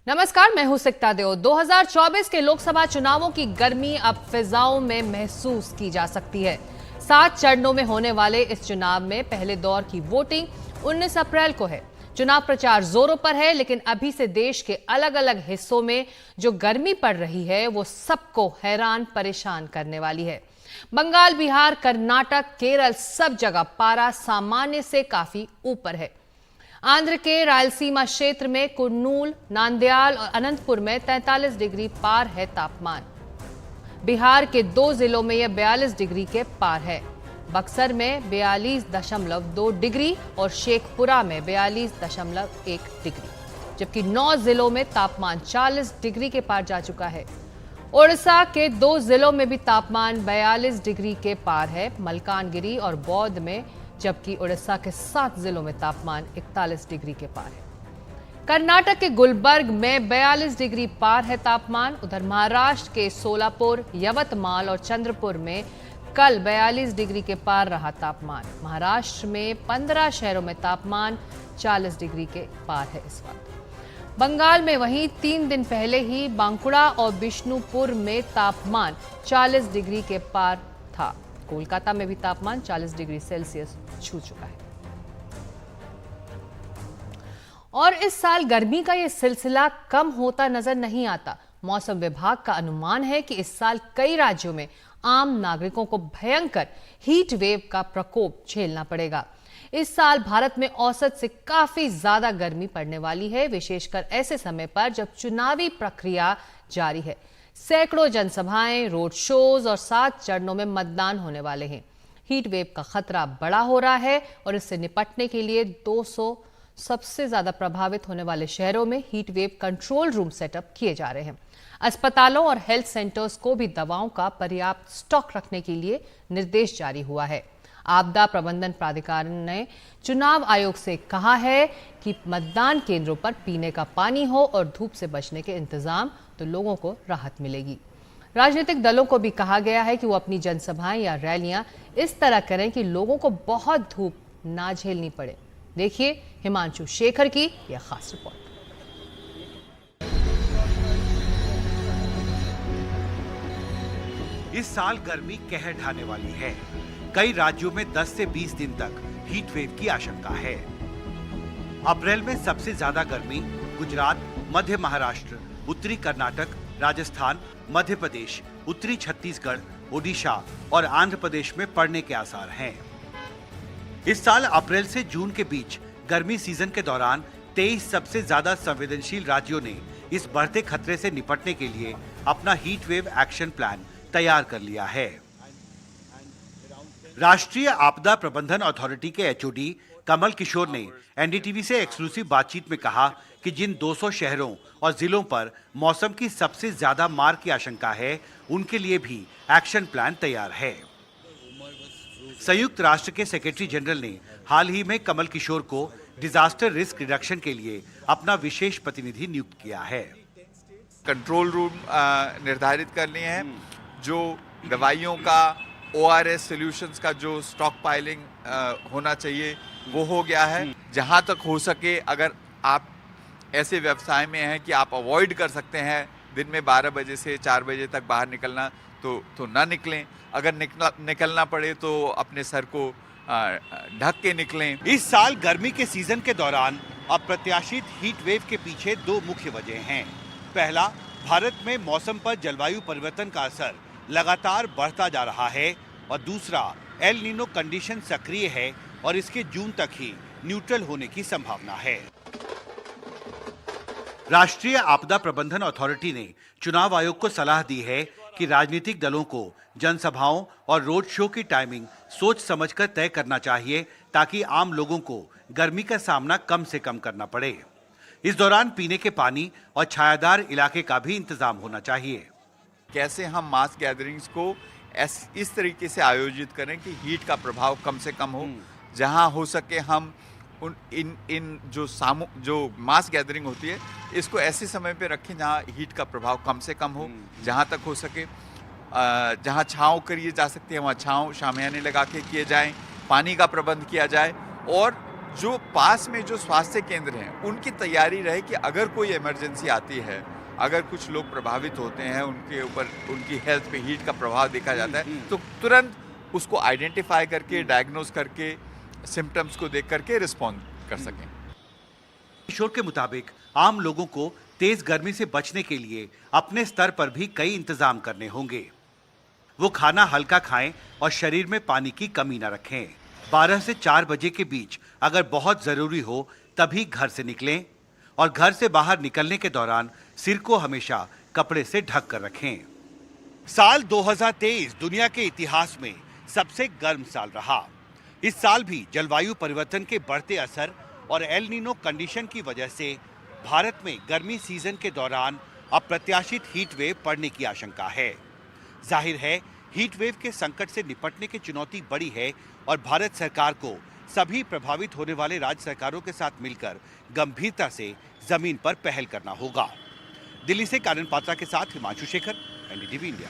नमस्कार, मैं हूं सिकता देव। 2024 के लोकसभा चुनावों की गर्मी अब फिजाओं में महसूस की जा सकती है। 7 चरणों में होने वाले इस चुनाव में पहले दौर की वोटिंग 19 अप्रैल को है। चुनाव प्रचार जोरों पर है, लेकिन अभी से देश के अलग अलग हिस्सों में जो गर्मी पड़ रही है वो सबको हैरान परेशान करने वाली है। बंगाल, बिहार, कर्नाटक, केरल सब जगह पारा सामान्य से काफी ऊपर है। आंध्र के रायलसीमा क्षेत्र में कुर्नूल, नांदयाल और अनंतपुर में 43 डिग्री पार है तापमान। बिहार के 2 जिलों में यह 42 डिग्री के पार है। बक्सर में 42.2 डिग्री और शेखपुरा में 42.1 डिग्री, जबकि 9 जिलों में तापमान 40 डिग्री के पार जा चुका है। ओडिशा के 2 जिलों में भी तापमान 42 डिग्री के पार है, मलकानगिरी और बौद्ध में, जबकि उड़ीसा के 7 जिलों में तापमान 41 डिग्री के पार है। कर्नाटक के गुलबर्ग में 42 डिग्री पार है तापमान। उधर महाराष्ट्र के सोलापुर, यवतमाल और चंद्रपुर में कल 42 डिग्री के पार रहा तापमान। महाराष्ट्र में 15 शहरों में तापमान 40 डिग्री के पार है इस वक्त। बंगाल में वहीं 3 दिन पहले ही बांकुड़ा और बिष्णुपुर में तापमान 40 डिग्री के पार था। कोलकाता में भी तापमान 40 डिग्री सेल्सियस छू चुका है। और इस साल गर्मी का यह सिलसिला कम होता नजर नहीं आता। मौसम विभाग का अनुमान है कि इस साल कई राज्यों में आम नागरिकों को भयंकर हीट वेव का प्रकोप झेलना पड़ेगा। इस साल भारत में औसत से काफी ज्यादा गर्मी पड़ने वाली है, विशेषकर ऐसे समय पर जब चुनावी प्रक्रिया जारी है। सैकड़ों जनसभाएं, रोड शोज और 7 चरणों में मतदान होने वाले हैं। हीट वेव का खतरा बड़ा हो रहा है और इससे निपटने के लिए 200 सबसे ज्यादा प्रभावित होने वाले शहरों में heat wave control room setup किए जा रहे हैं। अस्पतालों और हेल्थ सेंटर्स को भी दवाओं का पर्याप्त स्टॉक रखने के लिए निर्देश जारी हुआ है। आपदा प्रबंधन प्राधिकार ने चुनाव आयोग से कहा है कि मतदान केंद्रों पर पीने का पानी हो और धूप से बचने के इंतजाम, तो लोगों को राहत मिलेगी। राजनीतिक दलों को भी कहा गया है कि वो अपनी जनसभाएं या रैलियां इस तरह करें कि लोगों को बहुत धूप ना झेलनी पड़े। देखिए हिमांशु शेखर की यह खास रिपोर्ट। इस साल गर्मी कहर ढाने वाली है। कई राज्यों में 10 से 20 दिन तक हीट वेव की आशंका है। अप्रैल में सबसे ज्यादा गर्मी गुजरात, मध्य महाराष्ट्र, उत्तरी कर्नाटक, राजस्थान, मध्य प्रदेश, उत्तरी छत्तीसगढ़, ओडिशा और आंध्र प्रदेश में पड़ने के आसार हैं। इस साल अप्रैल से जून के बीच गर्मी सीजन के दौरान 23 सबसे ज्यादा संवेदनशील राज्यों ने इस बढ़ते खतरे से निपटने के लिए अपना हीट वेव एक्शन प्लान तैयार कर लिया है। राष्ट्रीय आपदा प्रबंधन अथॉरिटी के एचओडी कमल किशोर ने एनडीटीवी से एक्सक्लूसिव बातचीत में कहा कि जिन 200 शहरों और जिलों पर मौसम की सबसे ज्यादा मार की आशंका है, उनके लिए भी एक्शन प्लान तैयार है। संयुक्त राष्ट्र के सेक्रेटरी जनरल ने हाल ही में कमल किशोर को डिजास्टर रिस्क रिडक्शन के लिए अपना विशेष प्रतिनिधि नियुक्त किया है। कंट्रोल रूम निर्धारित करनी है, जो दवाइयों का, ORS सॉल्यूशंस का जो स्टॉक पाइलिंग होना चाहिए वो हो गया है। जहां तक हो सके, अगर आप ऐसे व्यवसाय में हैं कि आप अवॉइड कर सकते हैं दिन में 12 बजे से 4 बजे तक बाहर निकलना, तो ना निकलें। अगर निकलना पड़े तो अपने सर को ढक के निकलें। इस साल गर्मी के सीजन के दौरान अप्रत्याशित हीट वेव के पीछे 2 मुख्य वजह हैं। पहला, भारत में मौसम पर जलवायु परिवर्तन का असर लगातार बढ़ता जा रहा है और दूसरा, एल नीनो कंडीशन सक्रिय है और इसके जून तक ही न्यूट्रल होने की संभावना है। राष्ट्रीय आपदा प्रबंधन अथॉरिटी ने चुनाव आयोग को सलाह दी है कि राजनीतिक दलों को जनसभाओं और रोड शो की टाइमिंग सोच समझकर तय करना चाहिए, ताकि आम लोगों को गर्मी का सामना कम से कम करना पड़े। इस दौरान पीने के पानी और छायादार इलाके का भी इंतजाम होना चाहिए। कैसे हम मास गैदरिंग्स को इस तरीके से आयोजित करें कि हीट का प्रभाव कम से कम हो। जहां हो सके हम इन जो मास गैदरिंग होती है, इसको ऐसे समय पे रखें जहां हीट का प्रभाव कम से कम हो। जहां तक हो सके जहां छांव करिए जा सकती है, वहां छांव शामियाने लगा के किए जाएं, पानी का प्रबंध किया जाए और जो पास में जो स्वास्थ्य केंद्र हैं उनकी तैयारी रहे कि अगर कोई इमरजेंसी आती है, अगर कुछ लोग प्रभावित होते हैं, उनके ऊपर उनकी हेल्थ पे हीट का प्रभाव देखा जाता है, तो तुरंत उसको आइडेंटिफाई करके, डायग्नोज करके, सिम्टम्स को देख करके रिस्पॉन्ड कर सकें। किशोर के मुताबिक आम लोगों को तेज गर्मी से बचने के लिए अपने स्तर पर भी कई इंतजाम करने होंगे। वो खाना हल्का खाएं और शरीर में पानी की कमी न रखें। 12 से 4 बजे के बीच अगर बहुत जरूरी हो तभी घर से निकलें और घर से बाहर निकलने के दौरान सिर को हमेशा कपड़े से ढक कर रखें। साल 2023 दुनिया के इतिहास में सबसे गर्म साल रहा। इस साल भी जलवायु परिवर्तन के बढ़ते असर और एल नीनो कंडीशन की वजह से भारत में गर्मी सीजन के दौरान अप्रत्याशित हीट वेव पड़ने की आशंका है। जाहिर है हीट वेव के संकट से निपटने की चुनौती बड़ी है और भारत सरकार को सभी प्रभावित होने वाले राज्य सरकारों के साथ मिलकर गंभीरता से जमीन पर पहल करना होगा। दिल्ली से कानन पात्रा के साथ हिमांशु शेखर, एनडीटीवी इंडिया।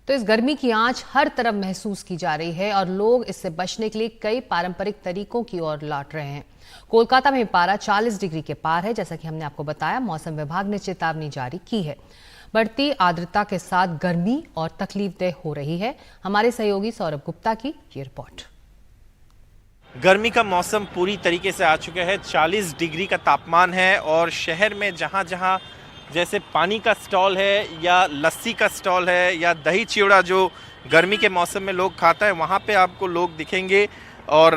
तो इस गर्मी की आंच हर तरफ महसूस की जा रही है और लोग इससे बचने के लिए कई पारंपरिक तरीकों की ओर लौट रहे हैं। कोलकाता में पारा 40 डिग्री के पार है। जैसा कि हमने आपको बताया, मौसम विभाग ने चेतावनी जारी की है। बढ़ती आर्द्रता के साथ गर्मी और तकलीफदेह हो रही है। हमारे सहयोगी सौरभ गुप्ता की ये रिपोर्ट। गर्मी का मौसम पूरी तरीके से आ चुका है। 40 डिग्री का तापमान है और शहर में जहां जहां जैसे पानी का स्टॉल है या लस्सी का स्टॉल है या दही चिवड़ा जो गर्मी के मौसम में लोग खाता है, वहाँ पे आपको लोग दिखेंगे। और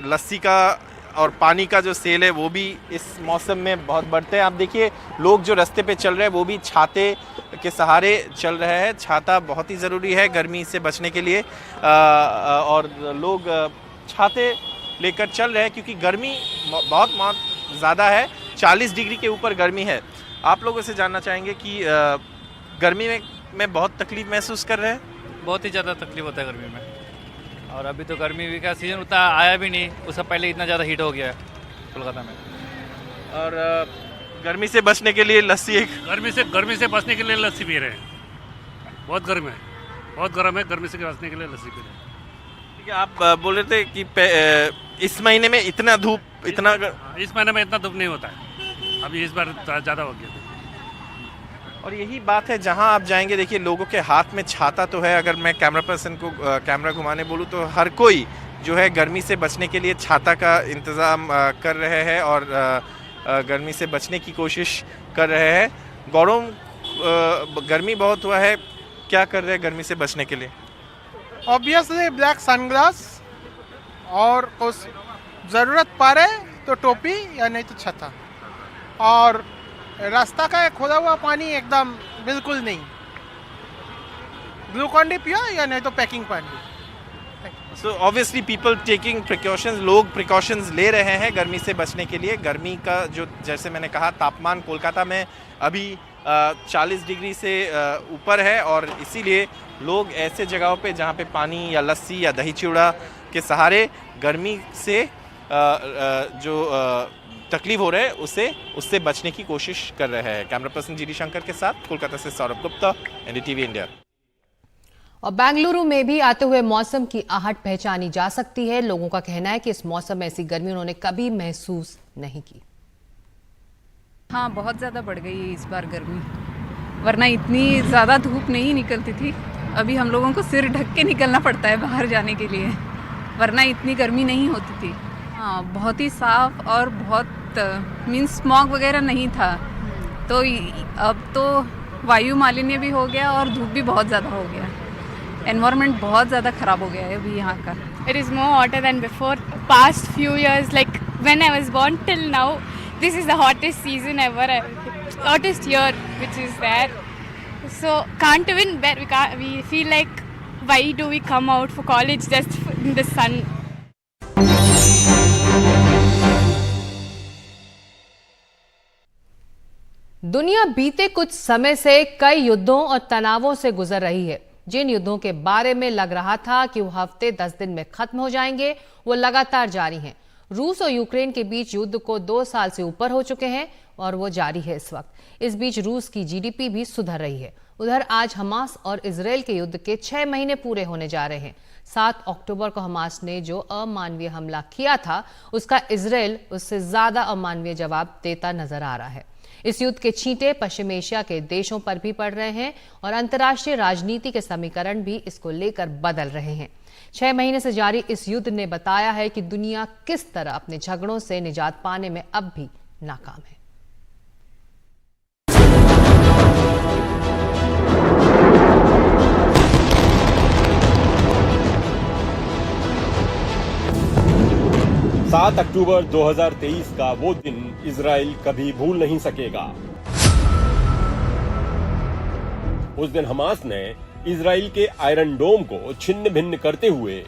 लस्सी का और पानी का जो सेल है वो भी इस मौसम में बहुत बढ़ते हैं। आप देखिए लोग जो रास्ते पे चल रहे हैं वो भी छाते के सहारे चल रहे हैं। छाता बहुत ही ज़रूरी है गर्मी से बचने के लिए और लोग छाते लेकर चल रहे हैं क्योंकि गर्मी बहुत ज़्यादा है। 40 डिग्री के ऊपर गर्मी है। आप लोगों से जानना चाहेंगे कि गर्मी में बहुत तकलीफ महसूस कर रहे हैं? बहुत ही ज़्यादा तकलीफ होता है गर्मी में। और अभी तो गर्मी का सीज़न उतना आया भी नहीं, उससे पहले इतना ज़्यादा हीट हो गया है कोलकाता में। और गर्मी से बचने के लिए लस्सी गर्मी से बचने के लिए लस्सी पी रहे हैं। बहुत गर्म है, बहुत गर्म है। गर्मी से बचने के लिए लस्सी पी रहे हैं। ठीक है, आप बोल रहे थे कि इस महीने में इतना धूप इस महीने में इतना धूप नहीं होता है। अभी इस बार ज़्यादा हो गया। और यही बात है, जहां आप जाएंगे देखिए लोगों के हाथ में छाता तो है। अगर मैं कैमरा पर्सन को कैमरा घुमाने बोलूं तो हर कोई जो है गर्मी से बचने के लिए छाता का इंतज़ाम कर रहे हैं और गर्मी से बचने की कोशिश कर रहे हैं। गौरव, गर्मी बहुत हुआ है, क्या कर रहे हैं गर्मी से बचने के लिए? ऑब्वियसली ब्लैक सनग्लास और उस ज़रूरत पड़े तो टोपी या नहीं तो छता। और रास्ता का खोदा हुआ पानी एकदम बिल्कुल नहीं। ग्लूकॉन डी पियो या नहीं तो पैकिंग पानी। So obviously people taking precautions, लोग प्रिकॉशंस ले रहे हैं गर्मी से बचने के लिए। गर्मी का जो जैसे मैंने कहा तापमान कोलकाता में अभी 40 डिग्री से ऊपर है और इसीलिए लोग ऐसे जगहों पे जहाँ पे पानी या लस्सी या दही चिवड़ा के सहारे गर्मी से जो तकलीफ हो रहा है उससे बचने की कोशिश कर रहे हैं। कैमरा पर्सन जीडी शंकर के साथ कोलकाता से सौरभ गुप्ता, एनडीटीवी इंडिया। और बेंगलुरु में भी आते हुए मौसम की आहट पहचानी जा सकती है। लोगों का कहना है कि इस मौसम में ऐसी गर्मी उन्होंने कभी महसूस नहीं की। हाँ, बहुत ज़्यादा बढ़ गई है इस बार गर्मी, वरना इतनी ज़्यादा धूप नहीं निकलती थी। अभी हम लोगों को सिर ढक के निकलना पड़ता है बाहर जाने के लिए, वरना इतनी गर्मी नहीं होती थी। हाँ, बहुत ही साफ और बहुत मीन्स स्मॉग वगैरह नहीं था। तो अब तो वायु मालिन्य भी हो गया और धूप भी बहुत ज़्यादा हो गया। एनवायरनमेंट बहुत ज़्यादा ख़राब हो गया है अभी यहाँ का। It is more hotter than before. Past few years, like when I was born till now, this is the hottest season ever, hottest year which is there. So can't even bear. We feel like why do we come out for college just in the sun? दुनिया बीते कुछ समय से कई युद्धों और तनावों से गुजर रही है। जिन युद्धों के बारे में लग रहा था कि वो हफ्ते 10 दिन में खत्म हो जाएंगे, वो लगातार जारी हैं। रूस और यूक्रेन के बीच युद्ध को 2 साल से ऊपर हो चुके हैं और वो जारी है इस वक्त। इस बीच रूस की जीडीपी भी सुधर रही है। उधर आज हमास और इजरायल के युद्ध के 6 महीने पूरे होने जा रहे हैं। 7 अक्टूबर को हमास ने जो अमानवीय हमला किया था, उसका इजराइल उससे ज्यादा अमानवीय जवाब देता नजर आ रहा है। इस युद्ध के छींटे पश्चिम एशिया के देशों पर भी पड़ रहे हैं और अंतर्राष्ट्रीय राजनीति के समीकरण भी इसको लेकर बदल रहे हैं। 6 महीने से जारी इस युद्ध ने बताया है कि दुनिया किस तरह अपने झगड़ों से निजात पाने में अब भी नाकाम है। सात अक्टूबर 2023 का वो दिन इजराइल कभी भूल नहीं सकेगा। उस दिन हमास ने इजराइल के आयरन डोम को छिन्न भिन्न करते हुए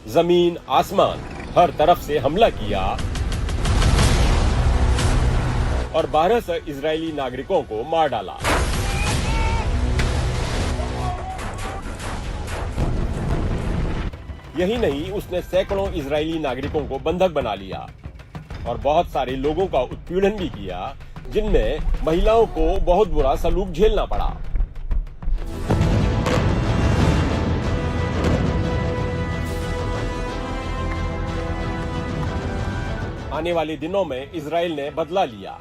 जमीन आसमान हर तरफ से हमला किया और 1200 इजरायली नागरिकों को मार डाला। यही नहीं, उसने सैकड़ों इजरायली नागरिकों को बंधक बना लिया और बहुत सारे लोगों का उत्पीड़न भी किया, जिनमें महिलाओं को बहुत बुरा सलूक झेलना पड़ा। आने वाले दिनों में इजराइल ने बदला लिया।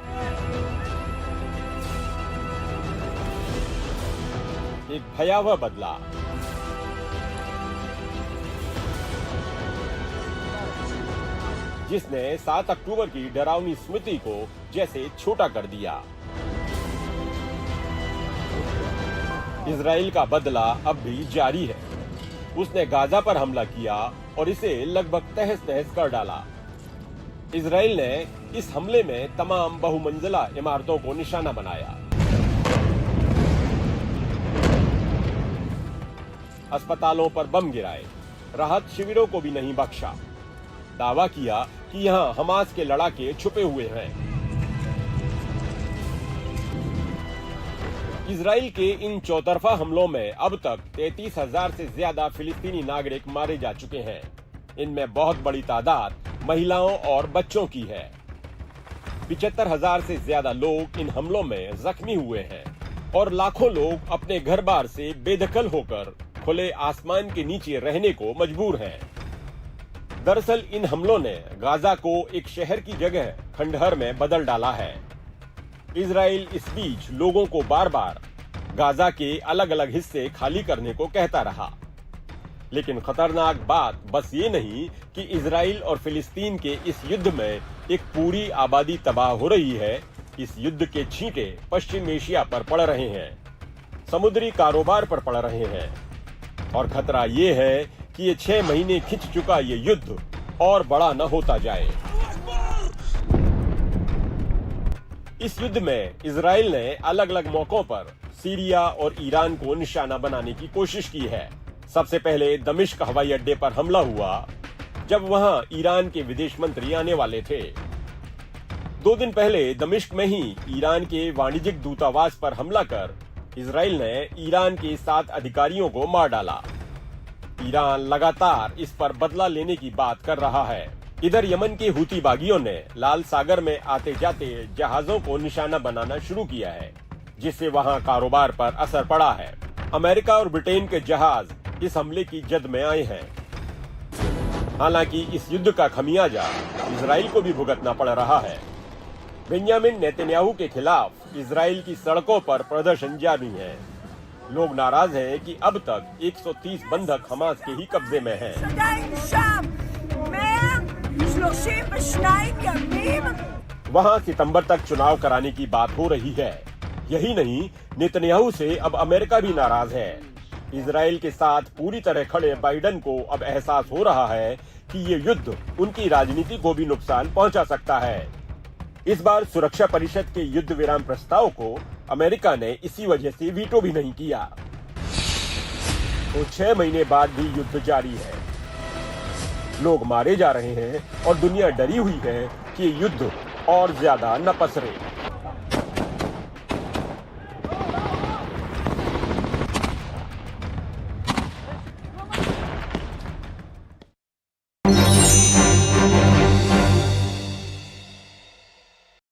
एक भयावह बदला। जिसने 7 अक्टूबर की डरावनी स्मृति को जैसे छोटा कर दिया। इजराइल का बदला अब भी जारी है। उसने गाजा पर हमला किया और इसे लगभग तहस नहस कर डाला। इजराइल ने इस हमले में तमाम बहुमंजिला इमारतों को निशाना बनाया। अस्पतालों पर बम गिराए, राहत शिविरों को भी नहीं बख्शा। दावा किया कि यहां हमास के लड़ाके छुपे हुए हैं। इजराइल के इन चौतरफा हमलों में अब तक 33,000 से ज्यादा फिलिस्तीनी नागरिक मारे जा चुके हैं। इनमें बहुत बड़ी तादाद महिलाओं और बच्चों की है। 75,000 से ज्यादा लोग इन हमलों में जख्मी हुए हैं और लाखों लोग अपने घर बार से बेदखल होकर खुले आसमान के नीचे रहने को मजबूर हैं। दरअसल इन हमलों ने गाजा को एक शहर की जगह खंडहर में बदल डाला है। इजराइल इस बीच लोगों को बार बार गाजा के अलग अलग हिस्से खाली करने को कहता रहा। लेकिन खतरनाक बात बस ये नहीं कि इजराइल और फिलिस्तीन के इस युद्ध में एक पूरी आबादी तबाह हो रही है। इस युद्ध के छींटे पश्चिम एशिया पर पड़ रहे हैं, समुद्री कारोबार पर पड़ रहे हैं और खतरा ये है कि ये 6 महीने खिंच चुका ये युद्ध और बड़ा न होता जाए। इस युद्ध में इजराइल ने अलग अलग मौकों पर सीरिया और ईरान को निशाना बनाने की कोशिश की है। सबसे पहले दमिश्क हवाई अड्डे पर हमला हुआ, जब वहां ईरान के विदेश मंत्री आने वाले थे। 2 दिन पहले दमिश्क में ही ईरान के वाणिज्यिक दूतावास पर हमला कर इजराइल ने ईरान के 7 अधिकारियों को मार डाला। ईरान लगातार इस पर बदला लेने की बात कर रहा है। इधर यमन के हूती बागियों ने लाल सागर में आते जाते जहाजों को निशाना बनाना शुरू किया है, जिससे वहां कारोबार पर असर पड़ा है। अमेरिका और ब्रिटेन के जहाज इस हमले की जद में आए हैं। हालांकि इस युद्ध का खमियाजा इजराइल को भी भुगतना पड़ रहा है। बेंजामिन नेतन्याहू के खिलाफ इजराइल की सड़कों पर प्रदर्शन जारी है। लोग नाराज हैं कि अब तक 130 बंधक हमास के ही कब्जे में हैं। वहां सितंबर तक चुनाव कराने की बात हो रही है। यही नहीं, नेतन्याहू से अब अमेरिका भी नाराज है। इजराइल के साथ पूरी तरह खड़े बाइडेन को अब एहसास हो रहा है कि ये युद्ध उनकी राजनीति को भी नुकसान पहुंचा सकता है। इस बार सुरक्षा परिषद के युद्ध विराम प्रस्ताव को अमेरिका ने इसी वजह से वीटो भी नहीं किया। तो 6 महीने बाद भी युद्ध जारी है। लोग मारे जा रहे हैं और दुनिया डरी हुई है कि युद्ध और ज्यादा न पसरे।